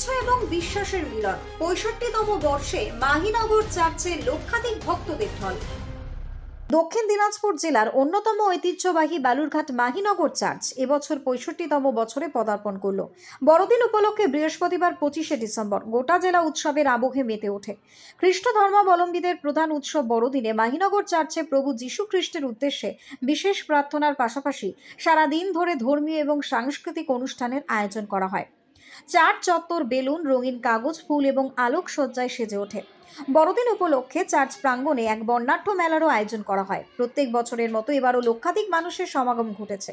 ঐতিহ্য এবং বিশ্বাসের মিলন। 65তম বর্ষে মাহিনগর চার্চে লক্ষাধিক ভক্তদের ঢল। দক্ষিণ দিনাজপুর জেলার অন্যতম ঐতিহ্যবাহী বালুরঘাট মাহিনগর চার্চ এবছর 65তম বছরে পদার্পণ করল। বড়দিন উপলক্ষে বৃহস্পতিবার 25শে ডিসেম্বর গোটা জেলা উৎসবের আবহে মেতে ওঠে। খ্রিস্ট ধর্মাবলম্বীদের প্রধান উৎসব বড়দিনে মাহিনগর চার্চে প্রভু যীশু খ্রিস্টের উদ্দেশ্যে বিশেষ প্রার্থনার পাশাপাশি সারাদিন ধরে ধর্মীয় এবং সাংস্কৃতিক অনুষ্ঠানের আয়োজন করা হয়। চার্চ চত্বর বেলুন, রঙিন কাগজ, ফুল এবং আলোকসজ্জায় সেজে ওঠে। বড়দিন উপলক্ষে চার্চ প্রাঙ্গণে এক বর্ণাঢ্য মেলারও আয়োজন করা হয়। প্রত্যেক বছরের মতো এবারও লক্ষাধিক মানুষের সমাগম ঘটেছে।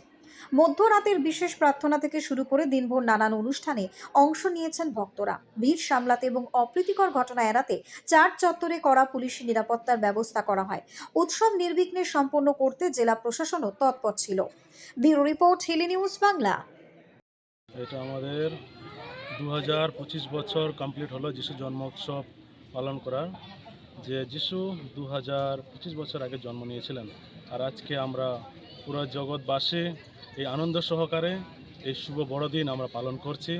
মধ্যরাতের বিশেষ প্রার্থনা থেকে শুরু করে দিনভর নানান অনুষ্ঠানে অংশ নিয়েছেন ভক্তরা। ভিড় সামলাতে এবং অপ্রীতিকর ঘটনা এড়াতে চার্চ চত্বরে কড়া পুলিশি নিরাপত্তার ব্যবস্থা করা হয়। উৎসব নির্বিঘ্নে সম্পন্ন করতে জেলা প্রশাসনও তৎপর ছিল। Bureau report, Hili news Bangla. এটা আমাদের 2025 বছর কমপ্লিট হলো যিশু জন্ম উৎসব পালন করার। যে যিশু 2025 বছর আগে জন্ম নিয়েছিলেন, আর আজকে আমরা পুরো জগৎবাসী এই আনন্দ সহকারে এই শুভ বড়দিন আমরা পালন করছি।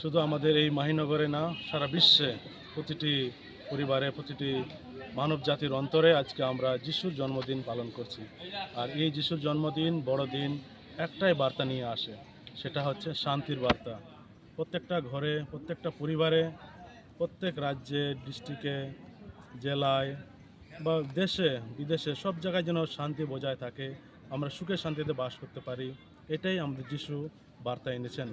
শুধু আমাদের এই মাহিনগরে না, সারা বিশ্বে প্রতিটি পরিবারে, প্রতিটি মানব জাতির অন্তরে আজকে আমরা যিশুর জন্মদিন পালন করছি। আর এই যিশুর জন্মদিন, বড়দিন একটাই বার্তা নিয়ে আসে, সেটা হচ্ছে শান্তির বার্তা। প্রত্যেকটা ঘরে, প্রত্যেকটা পরিবারে, প্রত্যেক রাজ্যে, ডিস্ট্রিক্টে, জেলায় বা দেশে বিদেশে সব জায়গায় যেন শান্তি বজায় থাকে, আমরা সুখে শান্তিতে বাস করতে পারি, এটাই আমাদের যিশু বার্তা এনেছেন।